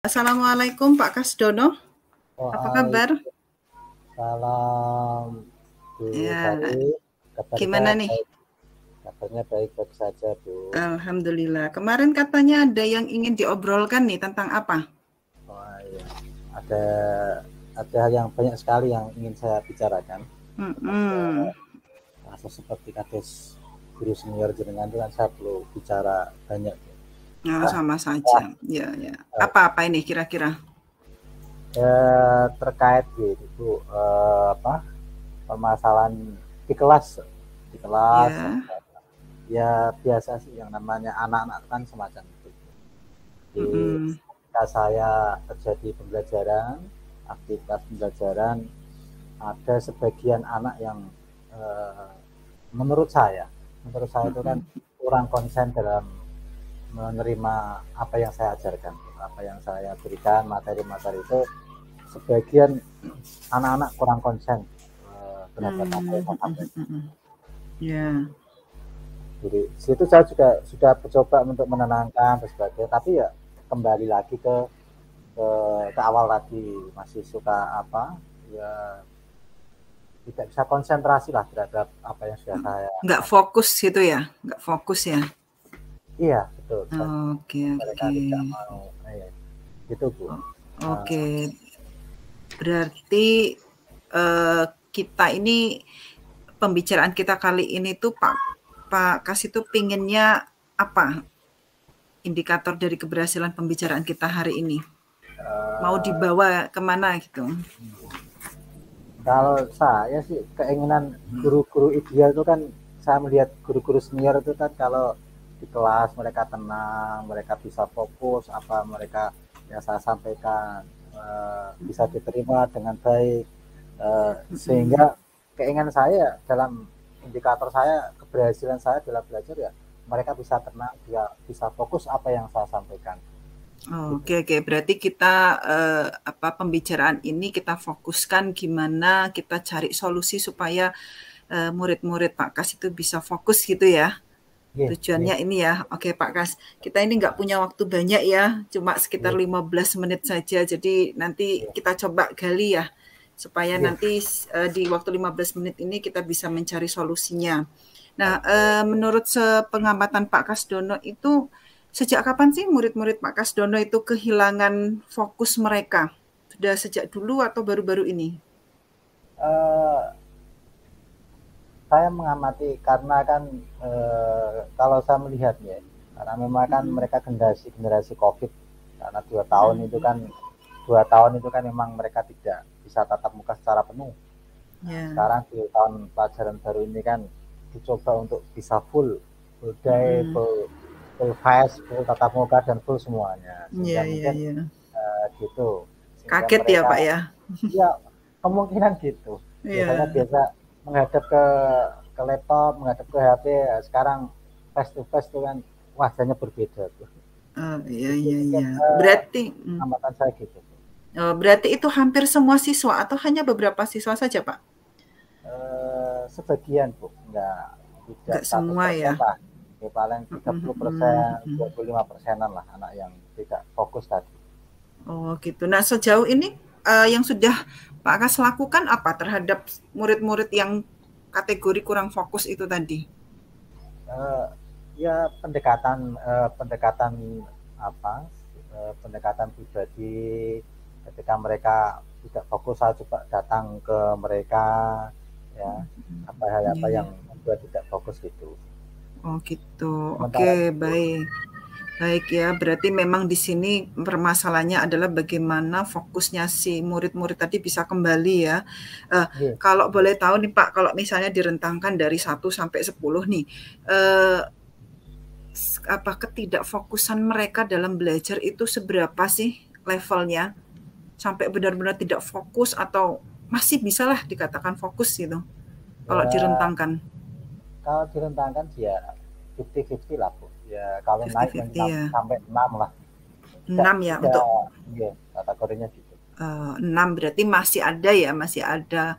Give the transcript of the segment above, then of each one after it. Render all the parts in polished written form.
Assalamualaikum Pak Kasdono, apa kabar? Waalaikumsalam Bu Ya, Sari, kabarnya gimana nih? baik, kabarnya baik-baik saja Bu. Alhamdulillah. Kemarin katanya ada yang ingin diobrolkan nih tentang apa? Wah, iya. Ada ada yang banyak sekali yang ingin saya bicarakan. Ada Hmm, kasus seperti kasus guru senior jenengan itu kan saya perlu bicara banyak. nah, Ah, sama ah, saja. Ya, ya. Apa-apa ini kira-kira? terkait gitu Bu, permasalahan di kelas Ya. ya biasa sih yang namanya anak-anak kan semacam itu. Di Hmm, ketika saya terjadi pembelajaran, aktivitas pembelajaran, ada sebagian anak yang eh, menurut saya itu kan kurang konsen dalam menerima apa yang saya ajarkan, apa yang saya berikan, materi-materi itu sebagian anak-anak kurang konsen terhadap apa yang saya sampaikan. ya. Jadi situ saya juga sudah mencoba untuk menenangkan dan sebagainya, tapi ya kembali lagi ke awal tadi, masih suka ya tidak bisa konsentrasi lah terhadap apa yang sudah saya Nggak fokus gitu ya? Nggak fokus ya? iya betul Oke, mereka oke. tidak mau gitu Bu. Oke. Berarti kita ini pembicaraan kita kali ini tuh Pak Kas itu pinginnya apa? Indikator dari keberhasilan pembicaraan kita hari ini. Mau Eh, dibawa kemana gitu? Kalau saya sih keinginan guru-guru ideal itu kan, saya melihat guru-guru senior itu kan kalau di kelas mereka tenang, mereka bisa fokus apa mereka yang saya sampaikan bisa diterima dengan baik, sehingga keinginan saya dalam indikator saya keberhasilan saya dalam belajar ya mereka bisa tenang, dia bisa fokus apa yang saya sampaikan gitu. Oke, oke. Berarti kita pembicaraan ini kita fokuskan gimana kita cari solusi supaya murid-murid Pak Kas itu bisa fokus gitu ya. Iya, iya, Tujuannya ini ya. Oke Pak Kas, kita ini nggak punya waktu banyak ya, cuma sekitar iya, 15 menit saja. Jadi nanti iya, kita coba gali ya, supaya iya. nanti di waktu 15 menit ini kita bisa mencari solusinya. Nah, Oke. menurut sepengamatan Pak Kasdono itu, sejak kapan sih murid-murid Pak Kasdono itu kehilangan fokus mereka? Sudah sejak dulu atau baru-baru ini? Eh, saya mengamati karena kan kalau saya melihat ya, karena memang kan Mm-mm. mereka generasi COVID, karena 2 tahun itu kan 2 tahun itu kan memang mereka tidak bisa tatap muka secara penuh. Nah, Ya. sekarang di tahun pelajaran baru ini kan dicoba untuk bisa full day, Mm-mm. full face, full tatap muka dan full semuanya, Ya, sehingga ya, mungkin ya. gitu, sehingga Kaget ya mereka Pak ya? ya kemungkinan gitu. Biasanya Iya. biasa menghadap ke laptop, menghadap ke HP, ya sekarang face to face tuh kan wajahnya berbeda tuh. Oh, iya, Itu iya, mungkin iya. Berarti, hambatan saya gitu. berarti itu hampir semua siswa atau hanya beberapa siswa saja, Pak? Sebagian Bu, tidak Enggak semua 100% ya? lah. Ya, paling Mhm, mhm, 30%, 25%-an lah anak yang tidak fokus tadi. oh, gitu. Nah, sejauh ini yang sudah Pak Kas lakukan apa terhadap murid-murid yang kategori kurang fokus itu tadi? Eh, Ya pendekatan apa pendekatan pribadi, ketika mereka tidak fokus saya coba datang ke mereka, ya apa hal Iya, apa iya. yang membuat tidak fokus gitu. Oh, gitu. Sementara Oke, itu baik. Baik ya, berarti memang di sini permasalahannya adalah bagaimana fokusnya si murid-murid tadi bisa kembali ya. Eh, iya, kalau iya. boleh tahu nih Pak, kalau misalnya direntangkan dari 1 sampai 10 nih, eh, ketidakfokusan mereka dalam belajar itu seberapa sih levelnya? Sampai benar-benar tidak fokus atau masih bisalah dikatakan fokus gitu, kalau Ya direntangkan. kalau direntangkan sih ya 50-50 lah Bu, ya kalau naik nanti 50-50 ya. sampai 6 lah, tidak 6 ya tidak untuk iya kategorinya gitu. 6 berarti masih ada ya, masih ada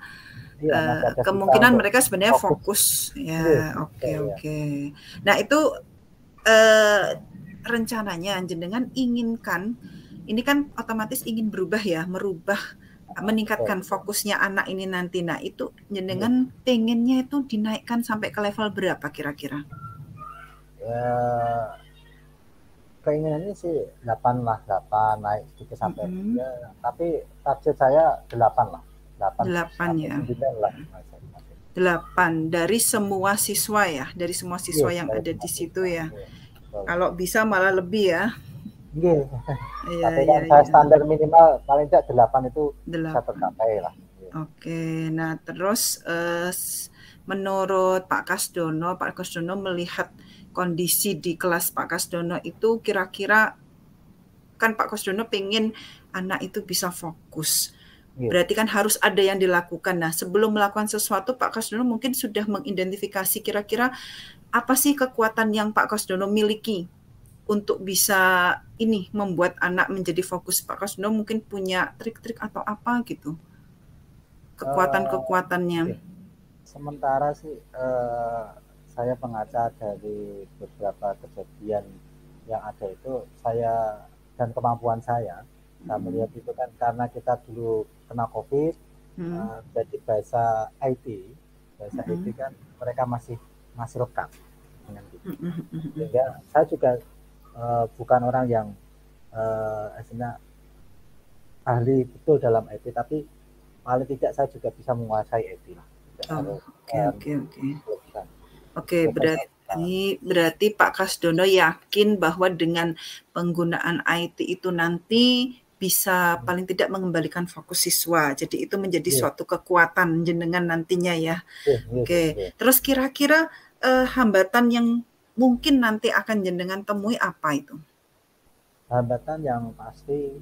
Iya masih ada sisa kemungkinan untuk mereka sebenarnya fokus. fokus. Iya Ya, betul oke, ya. oke. Nah, itu eh, rencananya jenengan inginkan ini kan otomatis ingin berubah ya, meningkatkan fokusnya anak ini nanti. Nah, itu jenengan pengennya itu dinaikkan sampai ke level berapa kira-kira? Ya, keinginannya sih 8 lah, 8 naik sedikit sampai ya, tapi target saya 8 lah. 8 ya. 9 lah. 8 dari semua siswa ya, dari semua siswa yang ada di situ ya. Kalau bisa malah lebih ya. Iya. Tapi kan saya standar minimal paling tidak 8 itu bisa tercapai lah. Oke, nah terus menurut Pak Kasdono melihat kondisi di kelas Pak Kasdono itu kira-kira, kan Pak Kasdono pengen anak itu bisa fokus. Berarti kan harus ada yang dilakukan. Nah, sebelum melakukan sesuatu, Pak Kasdono mungkin sudah mengidentifikasi kira-kira apa sih kekuatan yang Pak Kasdono miliki untuk bisa ini membuat anak menjadi fokus. Pak Kasdono mungkin punya trik-trik atau apa gitu, kekuatan-kekuatannya. Sementara sih saya mengaca dari beberapa kejadian yang ada itu, saya dan kemampuan saya melihat itu kan karena kita dulu kena COVID, jadi bahasa IT kan mereka masih lekat dengan gitu. Sehingga saya juga bukan orang yang ahli betul dalam IT, tapi paling tidak saya juga bisa menguasai IT lah. Oke, berarti Pak Kasdono yakin bahwa dengan penggunaan IT itu nanti bisa paling tidak mengembalikan fokus siswa. Jadi itu menjadi suatu kekuatan jenengan nantinya ya. Oke. Terus kira-kira hambatan yang mungkin nanti akan jenengan temui apa itu? Hambatan yang pasti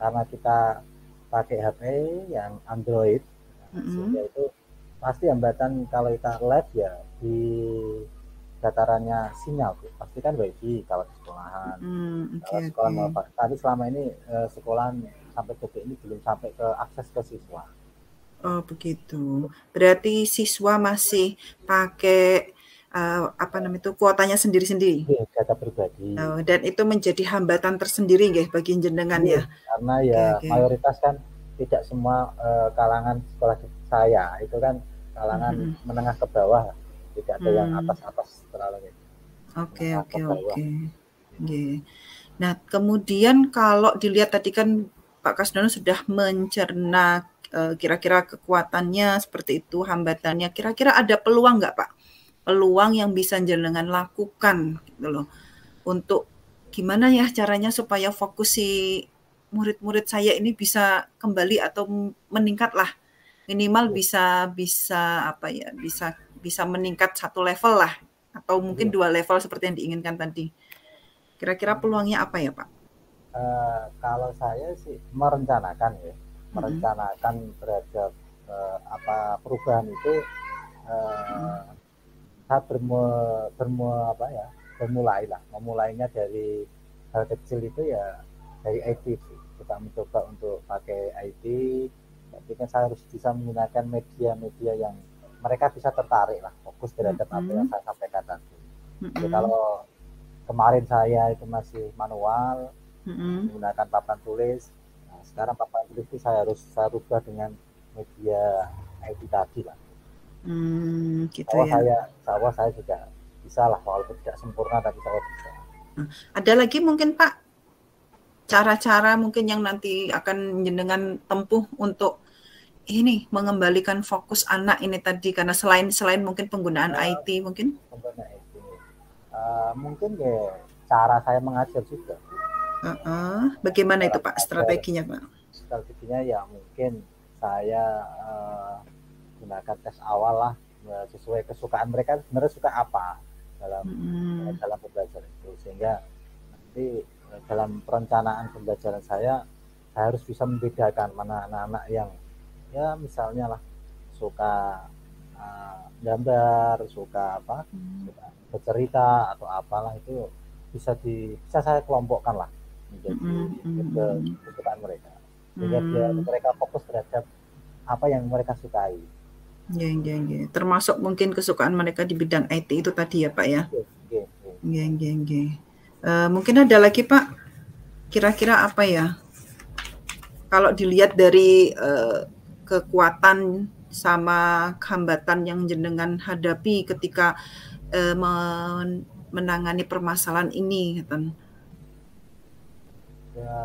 karena kita pakai HP yang Android, sehingga itu pasti hambatan kalau kita live ya di datarannya sinyal, pasti kan wifi kalau di sekolahan. Sekolah tapi selama ini sekolahan sampai detik ini belum sampai ke akses ke siswa. Oh begitu. Berarti siswa masih pakai kuotanya sendiri-sendiri. Data pribadi. Dan itu menjadi hambatan tersendiri nggih bagi jenengan ya. Karena ya mayoritas kan tidak semua kalangan sekolah saya itu kan kalangan menengah ke bawah. Tidak ada yang atas terlalu gitu. Oke. Nah, kemudian kalau dilihat tadi kan Pak Kasdono sudah mencerna kira-kira kekuatannya seperti itu, hambatannya. Kira-kira ada peluang nggak Pak? Peluang yang bisa jenengan lakukan gitu loh. Untuk gimana ya caranya supaya fokus si murid-murid saya ini bisa kembali atau meningkat lah. Minimal bisa meningkat 1 level lah, atau mungkin 2 level seperti yang diinginkan tadi. Kira-kira peluangnya apa ya Pak? Kalau saya sih merencanakan terhadap perubahan itu. Saya memulainya dari hal kecil itu ya dari IT sih. Kita mencoba untuk pakai IT. Tapi kan saya harus bisa menggunakan media-media yang mereka bisa tertarik lah, fokus terhadap apa yang saya sampaikan tadi. Jadi kalau kemarin saya itu masih manual, menggunakan papan tulis. Nah, sekarang papan tulis itu saya rubah dengan media IT tadi lah. Saya juga bisa lah, walaupun tidak sempurna tapi saya bisa. Ada lagi mungkin Pak cara-cara mungkin yang nanti akan jenengan tempuh untuk ini mengembalikan fokus anak ini tadi, karena selain mungkin penggunaan IT mungkin? Penggunaan IT. Mungkin ya cara saya mengajar juga. Bagaimana itu Pak strateginya Pak? Strateginya ya mungkin saya gunakan tes awal lah sesuai kesukaan mereka, sebenarnya suka apa dalam pembelajaran itu, sehingga nanti dalam perencanaan pembelajaran saya harus bisa membedakan mana anak-anak yang ya misalnya lah suka gambar, suka suka bercerita atau apalah, itu bisa saya kelompokkan lah menjadi kesukaan mereka, sehingga mereka fokus terhadap apa yang mereka sukai. Termasuk mungkin kesukaan mereka di bidang IT itu tadi ya Pak ya. Mungkin ada lagi Pak Kira-kira apa ya? Kalau dilihat dari kekuatan sama hambatan yang jenengan hadapi ketika menangani permasalahan ini, gitu. Ya,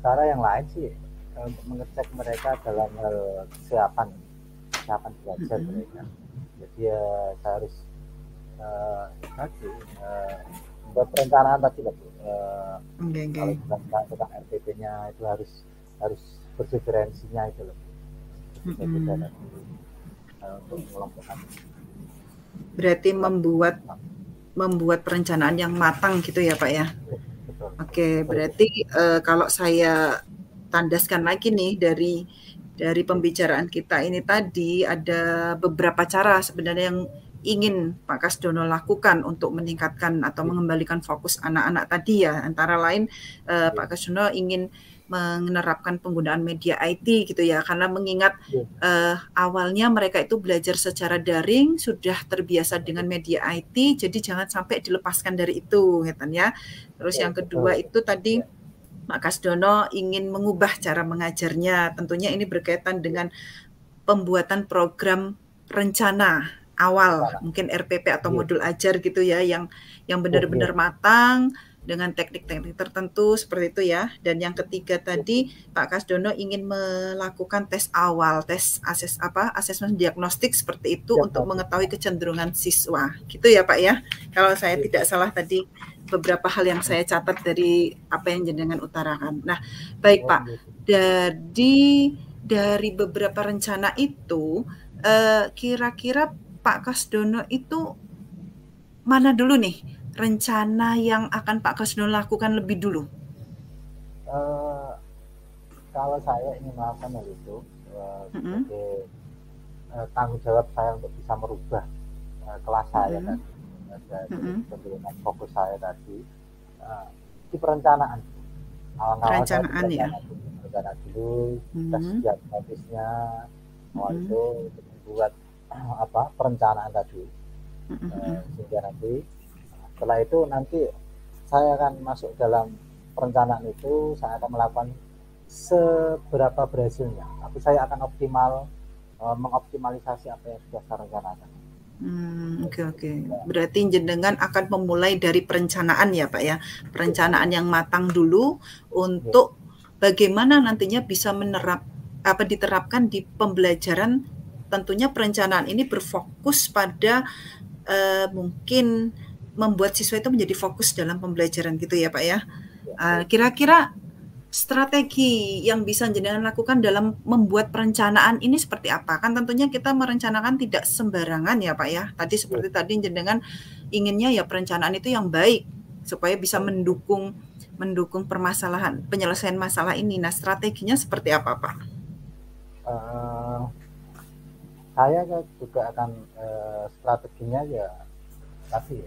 cara yang lain sih untuk mengecek mereka dalam hal kesiapan belajar mereka. Jadi ya saya harus tadi buat perencanaan tadi kalau misalkan tentang RPP-nya itu harus berdiferensinya itu loh. Beda untuk mengelompokkan. Berarti membuat perencanaan yang matang gitu ya Pak ya. Betul. Oke, berarti kalau saya tandaskan lagi nih dari pembicaraan kita ini tadi, ada beberapa cara sebenarnya yang ingin Pak Kasdono lakukan untuk meningkatkan atau mengembalikan fokus anak-anak tadi ya. Antara lain Pak Kasdono ingin menerapkan penggunaan media IT gitu ya, karena mengingat awalnya mereka itu belajar secara daring, sudah terbiasa dengan media IT, jadi jangan sampai dilepaskan dari itu, gitu ya. Terus yang kedua itu tadi Pak Kasdono ingin mengubah cara mengajarnya, tentunya ini berkaitan dengan pembuatan program rencana awal, mungkin RPP atau modul ajar gitu ya, yang benar-benar matang, dengan teknik-teknik tertentu seperti itu ya. Dan yang ketiga tadi Pak Kasdono ingin melakukan tes awal, tes asesmen diagnostik seperti itu untuk mengetahui kecenderungan siswa. Gitu ya Pak ya. Kalau saya tidak salah tadi beberapa hal yang saya catat dari apa yang jenengan utarakan. Nah, baik Pak. Dari beberapa rencana itu kira-kira Pak Kasdono itu mana dulu nih rencana yang akan Pak Kasdono lakukan lebih dulu? Kalau saya ingin melakukan hal itu sebagai tanggung jawab saya untuk bisa merubah kelas saya tadi, dari pemberian fokus saya tadi, di perencanaan. Awal-awal saya berencana dulu, tes diagnosisnya, awal itu untuk membuat perencanaan tadi, sehingga nanti setelah itu nanti saya akan masuk dalam perencanaan itu, saya akan melakukan seberapa berhasilnya, tapi saya akan mengoptimalisasi apa yang sudah saya rencanakan. Oke. Berarti jenengan akan memulai dari perencanaan ya Pak ya, perencanaan yang matang dulu untuk bagaimana nantinya bisa diterapkan di pembelajaran. Tentunya perencanaan ini berfokus pada mungkin membuat siswa itu menjadi fokus dalam pembelajaran gitu ya Pak ya. Kira-kira strategi yang bisa jenengan lakukan dalam membuat perencanaan ini seperti apa? Kan tentunya kita merencanakan tidak sembarangan ya Pak ya. Tadi seperti tadi jenengan inginnya ya perencanaan itu yang baik supaya bisa mendukung penyelesaian masalah ini. Nah, strateginya seperti apa Pak? Saya juga akan strateginya ya tadi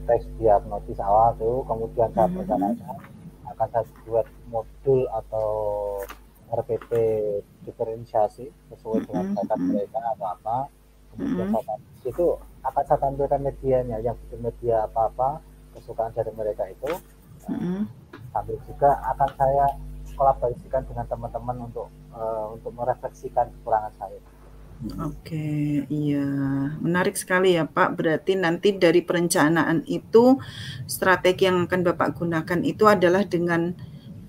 tes diagnosis awal tuh, kemudian saya perencanaan akan saya buat modul atau RPP diferensiasi sesuai dengan bakat mereka atau apa. Kemudian itu akan saya tampilkan medianya, yang bikin media apa kesukaan dari mereka itu. Sambil juga akan saya kolaborasikan dengan teman-teman untuk merefleksikan kekurangan saya. Oke, iya. Menarik sekali ya Pak. Berarti nanti dari perencanaan itu strategi yang akan Bapak gunakan itu adalah dengan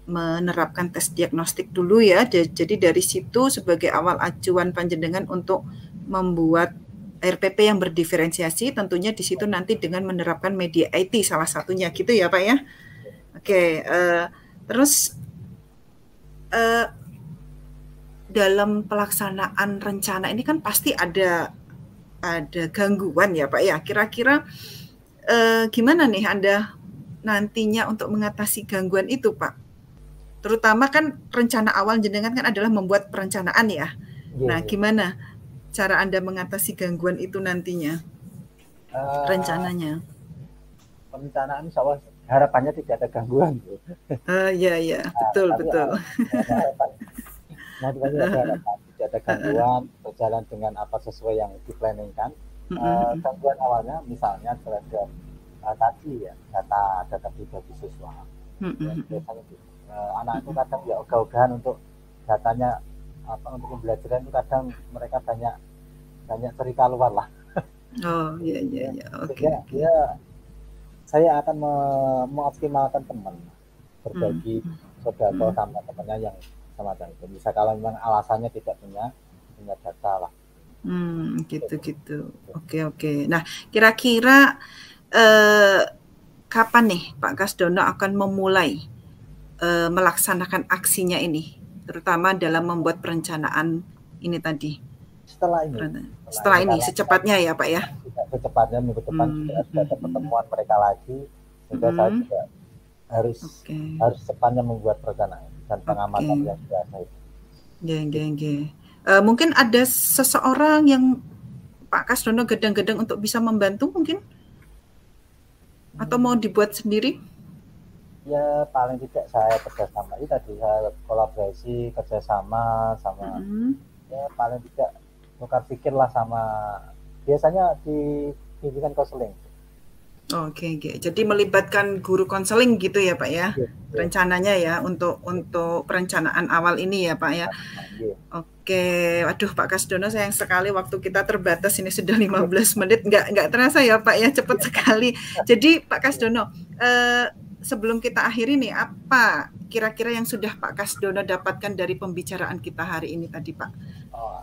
menerapkan tes diagnostik dulu ya. Jadi dari situ sebagai awal acuan panjenengan untuk membuat RPP yang berdiferensiasi, tentunya di situ nanti dengan menerapkan media IT salah satunya gitu ya Pak ya. Oke, terus dalam pelaksanaan rencana ini kan pasti ada gangguan ya Pak ya. Kira-kira gimana nih Anda nantinya untuk mengatasi gangguan itu Pak? Terutama kan rencana awal jenengan kan adalah membuat perencanaan ya. Nah, gimana cara Anda mengatasi gangguan itu nantinya? Rencananya. Perencanaan insya Allah harapannya tidak ada gangguan. Iya, betul. Tidak ada gangguan, berjalan dengan apa sesuai yang diplanningkan. Gangguan awalnya misalnya terhadap tadi ya data pribadi siswa. Ya, Mhm. biasanya gitu. Anak itu Mhm. kadang ya ogah-ogahan untuk datanya apa untuk pembelajaran itu kadang mereka banyak banyak cerita luar lah. Oh, iya iya Ya, iya. Oke ya, oke. ya saya akan mengoptimalkan teman Mmm, berbagi mhm. sodako Mhm. sama temannya yang semacam itu. Bisa kalau memang alasannya tidak punya punya data lah. Gitu-gitu. Oke oke. Nah, kira-kira, eee, kapan nih Pak Kasdono akan memulai, melaksanakan aksinya ini? Terutama dalam membuat perencanaan ini tadi, Setelah ini, setelah setelah ini ini, karena secepatnya ya, Pak, ya? tidak secepatnya minggu depan juga Mmm, sudah ada mhm pertemuan mereka lagi, sehingga saya mhm. juga harus Oke harus secepatnya membuat perencanaan dan oke. pengamatan yang biasa itu. Nggih nggih nggih. Mungkin ada seseorang yang Pak Kasdono gedang-gedang untuk bisa membantu mungkin? Atau mau Hmm, dibuat sendiri? ya paling tidak saya kerjasama itu tadi saya kolaborasi kerjasama sama Mhm. ya paling tidak tukar pikir lah sama biasanya di bimbingan konseling. Oke oke. Jadi melibatkan guru konseling gitu ya, Pak, ya? Iya, iya, Rencananya ya untuk perencanaan awal ini ya, Pak, ya? iya. Oke, waduh Pak Kasdono sayang sekali waktu kita terbatas ini sudah 15 menit, nggak terasa ya Pak ya, cepat sekali. Jadi Pak Kasdono, sebelum kita akhiri nih, apa kira-kira yang sudah Pak Kasdono dapatkan dari pembicaraan kita hari ini tadi Pak? Oh,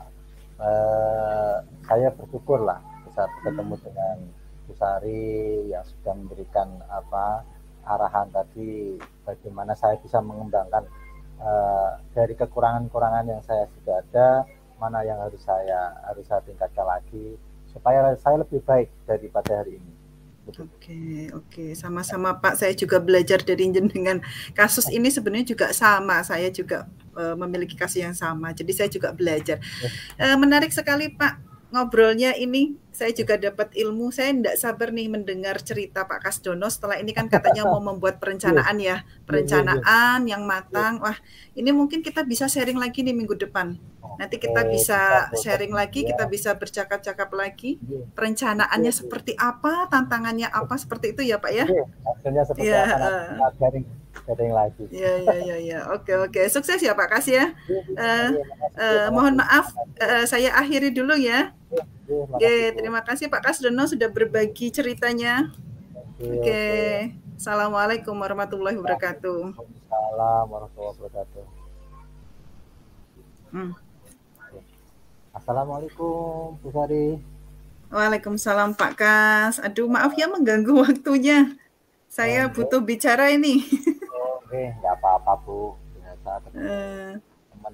eh, saya bersyukur lah bisa Hmm, bertemu dengan Bu Sari yang sudah memberikan apa arahan tadi bagaimana saya bisa mengembangkan dari kekurangan-kekurangan yang saya sudah ada mana yang harus saya tingkatkan lagi supaya saya lebih baik daripada hari ini. Betul. Oke, oke, sama-sama Pak. Saya juga belajar dari jenengan. Kasus ini sebenarnya juga sama. Saya juga memiliki kasus yang sama. Jadi saya juga belajar. Menarik sekali Pak ngobrolnya ini. Saya juga dapat ilmu. Saya tidak sabar nih mendengar cerita Pak Kasdono. Setelah ini kan katanya mau membuat Iya, perencanaan ya. iya, iya, iya, Perencanaan yang iya. matang. Wah, ini mungkin kita bisa sharing lagi nih minggu depan. Nanti Oke, kita bisa bisa Bu. sharing lagi, Iya, kita bisa bercakap-cakap lagi. iya, iya, Perencanaannya iya. seperti apa, tantangannya apa, seperti itu ya Pak ya? Oke, hasilnya seperti Iya, apa nanti heeh. kita sharing lagi. Iya iya iya iya. Oke oke. Sukses ya Pak Kas ya. Iya, Eh, iya, makasih, mohon makasih, maaf, makasih. saya akhiri dulu ya. Iya, iya, Oke, makasih Bu. terima kasih Pak Kasdono sudah berbagi ceritanya. Oke, Oke. oke. Assalamualaikum warahmatullahi wabarakatuh. Waalaikumsalam warahmatullahi wabarakatuh. Hmm. Oke. Assalamualaikum, Bu Sari. Waalaikumsalam Pak Kas. Aduh, maaf ya mengganggu waktunya. Saya Oh, butuh enggak. bicara ini. Oke, enggak apa-apa, Bu. Biasa ketemu Eh, teman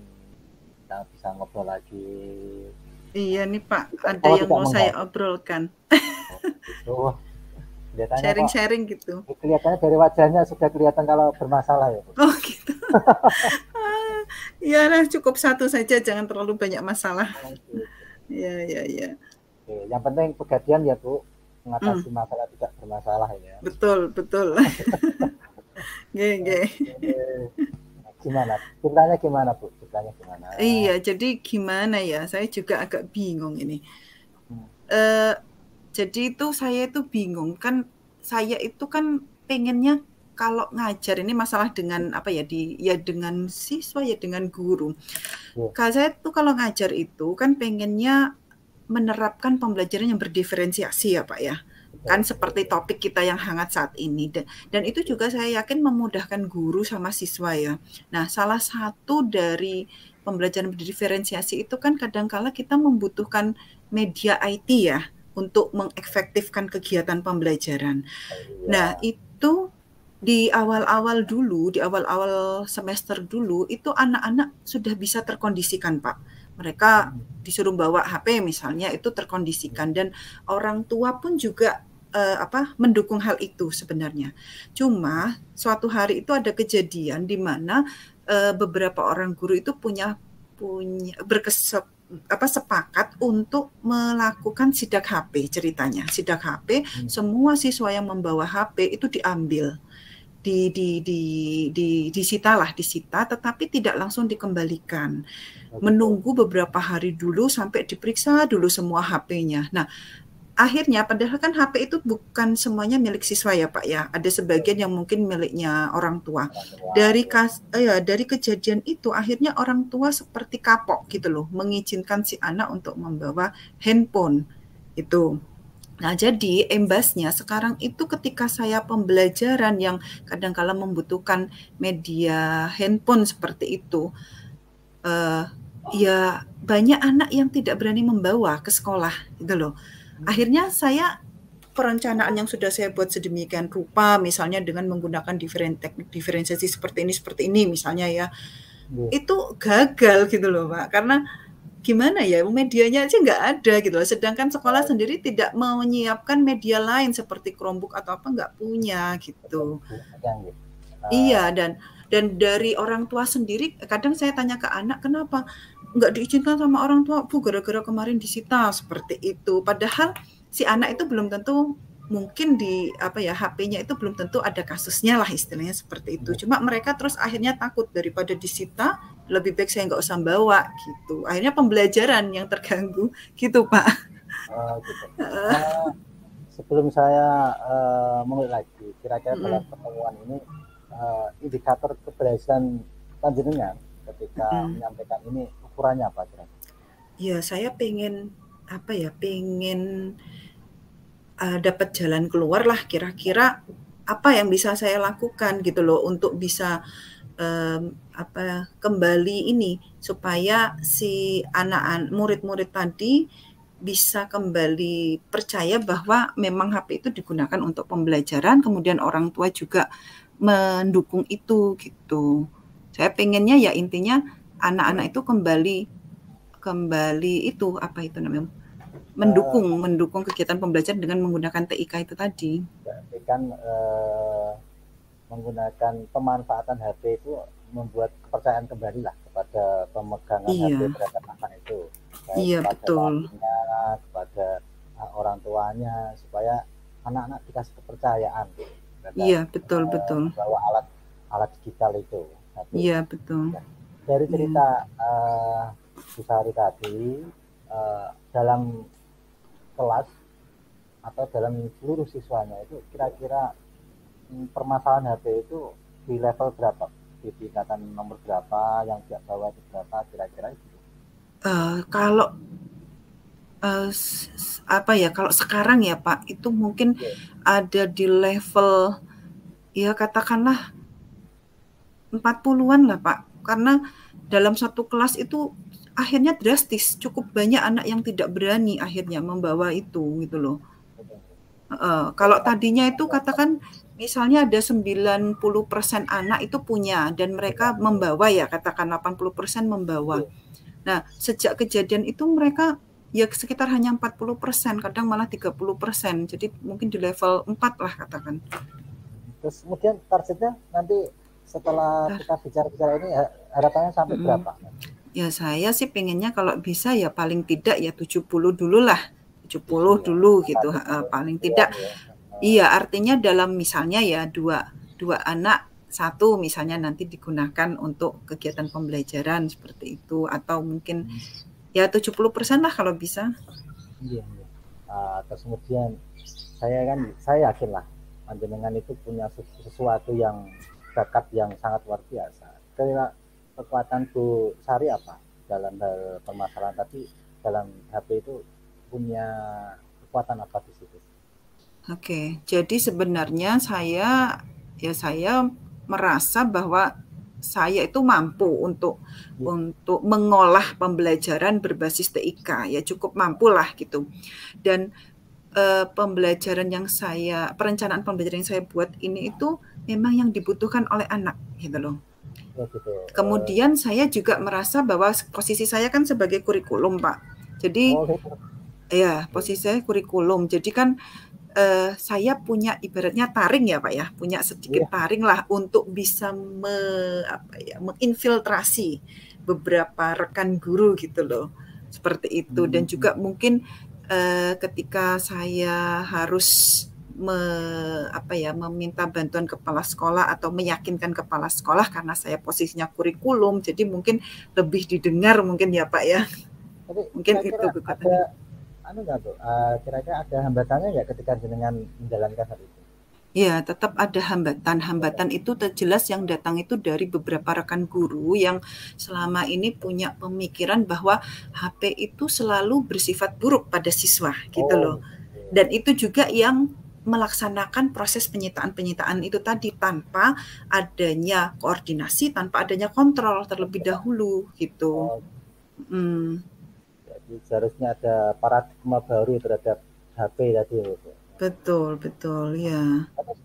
kita bisa ngobrol lagi. iya nih Pak, ada Kalau yang tidak mau saya mengganggu. obrolkan. Oh, itu kelihatannya kok Sharing-sharing gitu. kelihatannya dari wajahnya sudah kelihatan kalau bermasalah ya, Bu. Oh gitu. Ah, iya lah cukup satu saja, jangan terlalu banyak masalah. Oke. Iya iya iya. Oke, yang penting pegadian ya Bu, Hmm, mengatasi masalah tidak bermasalah ya. betul betul. Nggih nggih. Oke. Gimana? Ceritanya gimana Bu? Ceritanya gimana? Iya, jadi gimana ya, saya juga agak bingung ini. Hmm. Eee, jadi itu saya itu bingung, kan saya itu kan pengennya kalau ngajar ini masalah dengan apa ya, ya dengan siswa, ya dengan guru. Oke, Kalau saya tuh kalau ngajar itu kan pengennya menerapkan pembelajaran yang berdiferensiasi ya, Pak, ya. Kan betul, betul, seperti topik kita yang hangat saat ini dan itu betul. juga saya yakin memudahkan guru sama siswa ya. Nah, salah satu dari pembelajaran berdiferensiasi itu kan kadangkala kita membutuhkan media IT ya untuk mengefektifkan kegiatan pembelajaran. Nah, Iya. itu di awal-awal dulu, di awal-awal semester dulu, itu anak-anak sudah bisa terkondisikan, Pak. Mereka Hmm. disuruh bawa HP misalnya, itu terkondisikan dan orang tua pun juga mendukung hal itu sebenarnya. Cuma suatu hari itu ada kejadian di mana beberapa orang guru itu punya punya berkesep apa sepakat untuk melakukan sidak HP ceritanya. Sidak HP, Hmm. semua siswa yang membawa HP itu diambil, disita, tetapi tidak langsung dikembalikan. Oh, gitu. Menunggu beberapa hari dulu sampai diperiksa dulu semua HP-nya. Nah, akhirnya padahal kan HP itu bukan semuanya milik siswa ya Pak ya, ada sebagian yang mungkin miliknya orang tua. orang tua ya. Dari kejadian itu akhirnya orang tua seperti kapok gitu loh, mengizinkan si anak untuk membawa handphone itu. Nah, jadi imbasnya sekarang itu ketika saya pembelajaran yang kadang-kala membutuhkan media handphone seperti itu, eh, ya banyak anak yang tidak berani membawa ke sekolah gitu loh. Akhirnya saya perencanaan yang sudah saya buat sedemikian rupa, misalnya dengan menggunakan teknik diferensiasi seperti ini misalnya ya, Iya. itu gagal gitu loh Pak, karena gimana ya, medianya aja nggak ada gitu loh, sedangkan sekolah Oh, sendiri tidak mau menyiapkan media lain seperti Chromebook atau apa, nggak punya betul, gitu. yang gitu. Iya, dan dari orang tua sendiri, kadang saya tanya ke anak, kenapa nggak diizinkan sama orang tua? Bu, gara-gara kemarin disita seperti itu. Padahal si anak itu belum tentu mungkin di apa ya HP-nya itu belum tentu ada kasusnya lah istilahnya seperti itu. Cuma mereka terus akhirnya takut daripada disita, lebih baik saya nggak usah bawa gitu. Akhirnya pembelajaran yang terganggu gitu Pak. Gitu. Eh, Sebelum saya mulai lagi, kira-kira dalam Mm-mm. pertemuan ini indikator keberhasilan panjenengan ketika Mm-mm. menyampaikan ini ukurannya apa kira-kira? Ya saya pengen apa ya, pengen dapat jalan keluar lah kira-kira apa yang bisa saya lakukan gitu loh untuk bisa kembali ini supaya si anak murid-murid tadi bisa kembali percaya bahwa memang HP itu digunakan untuk pembelajaran, kemudian orang tua juga mendukung itu gitu. Saya pengennya ya intinya anak-anak itu kembali kembali itu apa itu namanya, Eh, mendukung kegiatan pembelajaran dengan menggunakan TIK itu tadi. Berarti kan menggunakan pemanfaatan HP itu membuat kepercayaan kembali lah kepada pemegangan HP Iya, terhadap anak itu, baik iya kepada betul. walinya, kepada orang tuanya, supaya anak-anak dikasih kepercayaan terhadap Iya, betul betul. membawa alat alat digital itu HP. Iya, betul. Ya, dari Iya. cerita Bu Sari tadi, dalam kelas atau dalam seluruh siswanya itu kira-kira permasalahan HP itu di level berapa? Di tingkatan nomor berapa, yang tidak bawa itu berapa, kira-kira itu. Kalau apa ya, kalau sekarang ya Pak, itu mungkin Ya, ada di level ya katakanlah 40-an lah Pak. Karena dalam satu kelas itu akhirnya drastis, cukup banyak anak yang tidak berani akhirnya membawa itu gitu loh. betul. Kalau Jadi tadinya itu katakan misalnya ada 90% anak itu punya dan mereka membawa ya, katakan 80% membawa. ya. Nah, sejak kejadian itu mereka ya sekitar hanya 40%, kadang malah 30%. Jadi mungkin di level 4 lah katakan. Terus kemudian targetnya nanti setelah Nah, kita bicara-bicara ini harapannya sampai berapa? ya saya sih pengennya kalau bisa ya paling tidak ya 70 dulu lah. 70 70 ya. dulu gitu. Target Paling tidak. 70-an ya. Iya, artinya dalam misalnya ya dua anak satu misalnya nanti digunakan untuk kegiatan pembelajaran seperti itu atau mungkin ya 70% lah kalau bisa. Iya, iya. Terus kemudian saya yakin lah panjenengan itu punya sesuatu yang bakat yang sangat luar biasa. Kira kekuatan Bu Sari apa dalam hal permasalahan tadi, dalam HP itu punya kekuatan apa di situ? Oke, jadi sebenarnya saya merasa bahwa saya itu mampu Iya, untuk mengolah pembelajaran berbasis TIK, ya cukup mampu lah gitu. Dan perencanaan pembelajaran yang saya buat ini itu memang yang dibutuhkan oleh anak gitu loh. ya gitu. Kemudian saya juga merasa bahwa posisi saya kan sebagai kurikulum, Pak. Jadi Oh gitu. ya posisi saya kurikulum. Jadi kan saya punya ibaratnya taring ya Pak ya, punya sedikit Iya. taring lah untuk bisa menginfiltrasi beberapa rekan guru gitu loh, seperti itu. Dan juga Hmm, mungkin ketika saya harus meminta bantuan kepala sekolah atau meyakinkan kepala sekolah karena saya posisinya kurikulum, jadi mungkin lebih didengar mungkin ya Pak ya, tapi mungkin itu kira-kira kekuatannya. anu nggak tuh, kira-kira ada hambatannya nggak ketika jenengan menjalankan hal itu? Ya, tetap ada hambatan. Hambatan itu jelas yang datang itu dari beberapa rekan guru yang selama ini punya pemikiran bahwa HP itu selalu bersifat buruk pada siswa, gitu Oh, loh. gitu. Dan itu juga yang melaksanakan proses penyitaan-penyitaan itu tadi tanpa adanya koordinasi, tanpa adanya kontrol terlebih dahulu, gitu. Oh, Hmm, jadi seharusnya ada paradigma baru terhadap HP tadi ya, Bu. betul, betul, ya. Terus,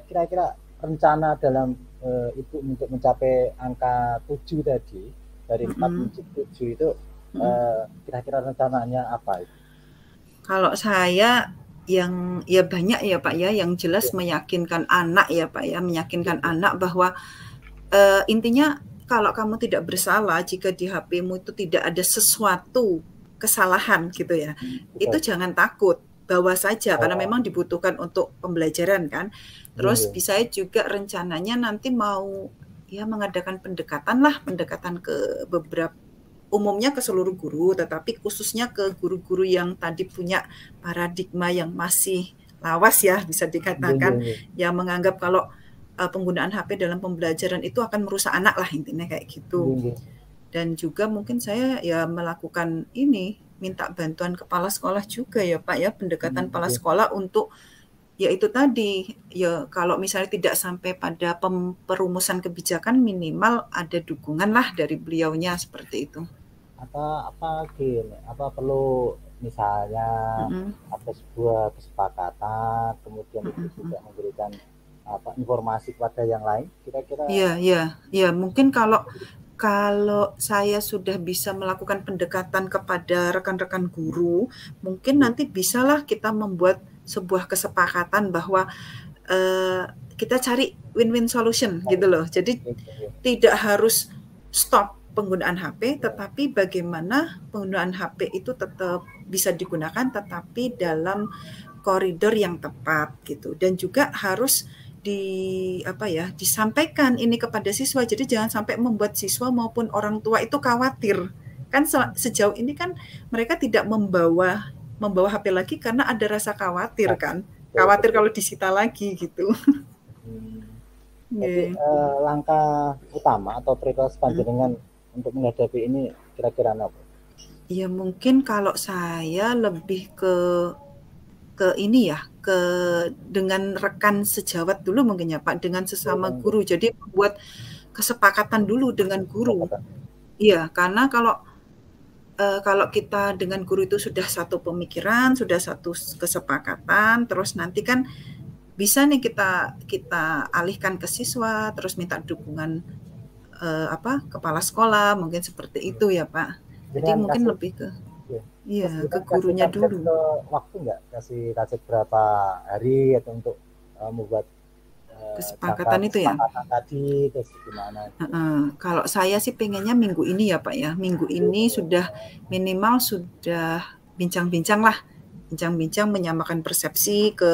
kira-kira rencana dalam itu untuk mencapai angka 7 tadi, dari 4 Mm-mm, menuju 7 itu, mm-mm. kira-kira rencananya apa itu? Kalau saya yang ya banyak ya Pak ya, yang jelas Iya, meyakinkan anak ya Pak ya, iya, meyakinkan iya. anak bahwa intinya kalau kamu tidak bersalah jika di HP-mu itu tidak ada sesuatu kesalahan gitu ya, itu Betul. jangan takut, bawa saja karena Oh, memang dibutuhkan untuk pembelajaran kan. iya, Terus iya. bisa juga rencananya nanti mau ya mengadakan pendekatan lah, pendekatan ke beberapa umumnya ke seluruh guru, tetapi khususnya ke guru-guru yang tadi punya paradigma yang masih lawas ya, bisa Iya, iya, dikatakan, iya. yang menganggap kalau penggunaan HP dalam pembelajaran itu akan merusak anak lah intinya kayak Iya, gitu. iya. Dan juga mungkin saya ya melakukan ini, minta bantuan kepala sekolah juga ya Pak ya, pendekatan kepala Iya. sekolah untuk ya itu tadi, ya kalau misalnya tidak sampai pada perumusan kebijakan minimal ada dukungan lah dari beliaunya seperti itu. Apa gini, apa perlu misalnya Mm-mm. ada sebuah kesepakatan, kemudian itu Mm-mm. juga memberikan apa informasi kepada yang lain, kira-kira Iya, iya, iya. Mungkin kalau kalau saya sudah bisa melakukan pendekatan kepada rekan-rekan guru, mungkin iya, nanti bisalah kita membuat sebuah kesepakatan bahwa eh, kita cari win-win solution gitu loh. Jadi iya, iya, tidak harus stop penggunaan HP, iya, tetapi bagaimana penggunaan HP itu tetap bisa digunakan, tetapi dalam koridor yang tepat gitu. Dan juga harus apa ya, disampaikan ini kepada siswa. Jadi jangan sampai membuat siswa maupun orang tua itu khawatir. Kan sejauh ini kan mereka tidak membawa membawa HP lagi karena ada rasa khawatir nah, kan. betul, Khawatir betul. kalau disita lagi gitu. Hmm. Jadi Yeah. langkah utama atau prioritas panjenengan untuk menghadapi ini kira-kira apa? Ya mungkin kalau saya lebih ke ini ya, ke dengan rekan sejawat dulu mungkin ya Pak, dengan sesama Iya, guru. Jadi membuat kesepakatan dulu dengan guru. kesepakatan. Iya, karena kalau kita dengan guru itu sudah satu pemikiran, sudah satu kesepakatan, terus nanti kan bisa nih kita kita alihkan ke siswa, terus minta dukungan apa kepala sekolah, mungkin seperti itu ya Pak. Jadi Dengan mungkin kasih, lebih ke ya, terus iya ke dengan kasih gurunya target dulu. ke waktu nggak? Kasih target berapa hari atau untuk membuat jangka Kesepakatan itu ya. kesepakatan tadi, terus gimana gitu. Kalau saya sih pengennya minggu ini ya Pak ya, minggu ini sudah minimal sudah bincang-bincang lah, bincang-bincang menyamakan persepsi ke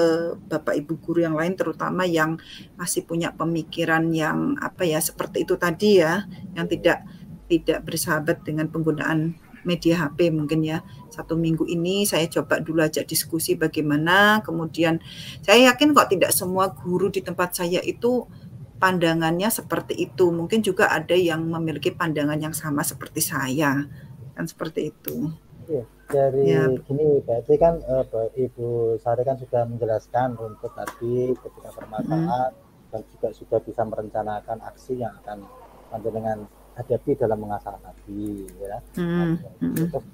Bapak Ibu guru yang lain, terutama yang masih punya pemikiran yang apa ya seperti itu tadi ya, yang tidak tidak bersahabat dengan penggunaan media HP mungkin ya. Satu minggu ini saya coba dulu ajak diskusi bagaimana, kemudian saya yakin kok tidak semua guru di tempat saya itu pandangannya seperti itu. Mungkin juga ada yang memiliki pandangan yang sama seperti saya. Kan seperti itu. Iya, dari Ya, gini berarti kan Ibu Sari kan sudah menjelaskan runtut tadi ketika mm, permasalahan dan juga sudah bisa merencanakan aksi yang akan panjenengan hadapi dalam mengasah tadi, ya. Nah, mm, mm. terus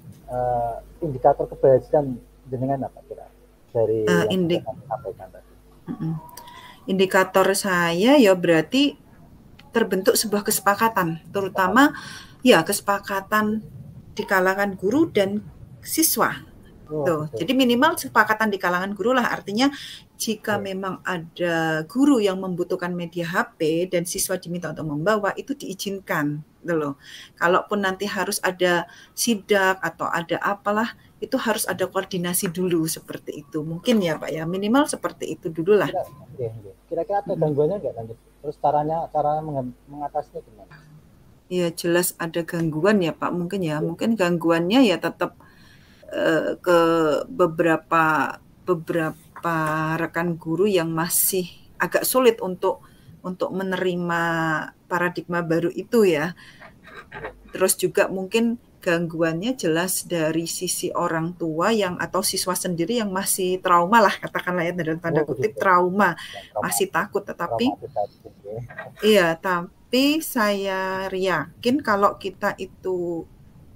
indikator keberhasilan jenengan apa kira dari yang sudah Indik, kami sampaikan tadi? mm. Indikator saya ya berarti terbentuk sebuah kesepakatan, terutama ya kesepakatan di kalangan guru dan siswa. Oh, Tuh, betul. jadi minimal kesepakatan di kalangan guru lah, artinya jika Ya, memang ada guru yang membutuhkan media HP dan siswa diminta untuk membawa, itu diizinkan, gitu loh. Kalaupun nanti harus ada sidak atau ada apalah, itu harus ada koordinasi dulu seperti itu. Mungkin ya Pak ya, minimal seperti itu dulu lah. kira, ya, ya. Kira-kira ada Mm-mm. gangguannya nggak lanjut? Terus caranya mengatasinya gimana? Ya jelas ada gangguan ya Pak, mungkin ya. Ya, Mungkin gangguannya ya tetap ke beberapa beberapa rekan guru yang masih agak sulit untuk menerima paradigma baru itu ya. Terus juga mungkin gangguannya jelas dari sisi orang tua yang atau siswa sendiri yang masih trauma lah, katakanlah ya dalam tanda Oh kutip gitu. trauma, Yang masih takut. Tetapi traumatis ya. iya, tapi saya yakin kalau kita itu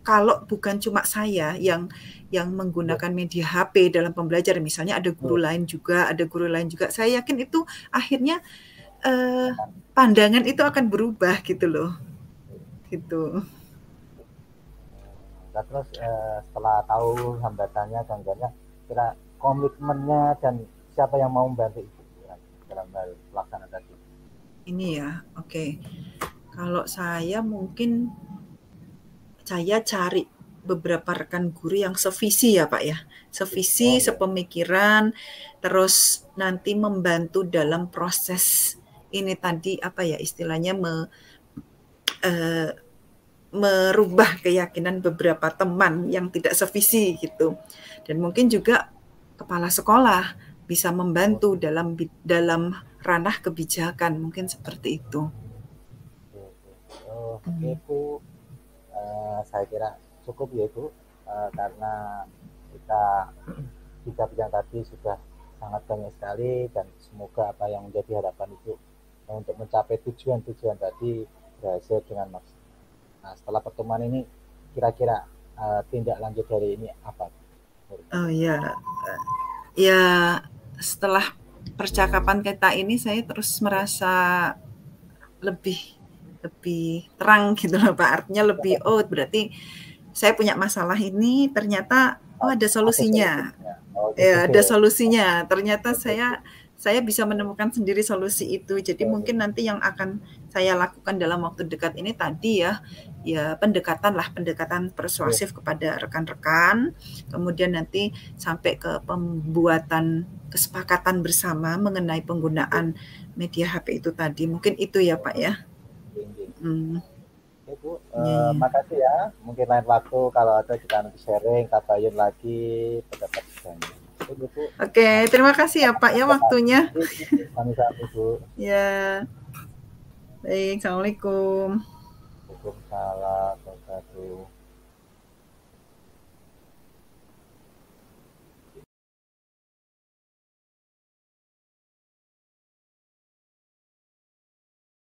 kalau bukan cuma saya yang Iya, menggunakan media HP dalam pembelajaran, misalnya iya, ada guru lain juga, saya yakin itu akhirnya eh, aman. pandangan itu akan berubah gitu loh, gitu. Nah, terus setelah tahu hambatannya, gangguannya, kira komitmennya dan siapa yang mau membantu itu kira, dalam hal pelaksanaan tadi. Ini ya, oke. Kalau saya mungkin saya cari beberapa rekan guru yang sevisi ya Pak ya, sevisi, Oh iya, sepemikiran, terus nanti membantu dalam proses ini tadi apa ya istilahnya eh, merubah keyakinan beberapa teman yang tidak sevisi gitu. Dan mungkin juga kepala sekolah bisa oh, membantu dalam ranah kebijakan, mungkin seperti itu. oke, oke. Oh, oke Bu. Saya kira cukup ya Bu. Karena kita bincang-bincang tadi sudah sangat banyak sekali dan semoga apa yang menjadi harapan Ibu untuk mencapai tujuan-tujuan tadi berhasil dengan maksimal. Nah, setelah pertemuan ini kira-kira tindak lanjut dari ini apa? Oh ya, ya setelah percakapan kita ini saya terus merasa lebih lebih terang gitu loh Pak. Artinya lebih oh berarti saya punya masalah ini ternyata oh ada Ada solusinya. solusinya. Oh gitu. Ya, ada solusinya. Ternyata saya bisa menemukan sendiri solusi itu. Jadi mungkin nanti yang akan saya lakukan dalam waktu dekat ini tadi ya, ya pendekatan persuasif kepada rekan-rekan. Kemudian nanti sampai ke pembuatan kesepakatan bersama mengenai penggunaan media HP itu tadi. Mungkin itu ya, Pak ya. Hmm, Oke Bu, ya, ya. makasih ya. Mungkin lain waktu kalau ada kita nanti sharing, tabayun lagi pendapat kita. Oke Bu, Oke, terima kasih ya Pak ya waktunya. sami-sami Bu. Ya, baik. Assalamualaikum. Waalaikumsalam warahmatullahi wabarakatuh.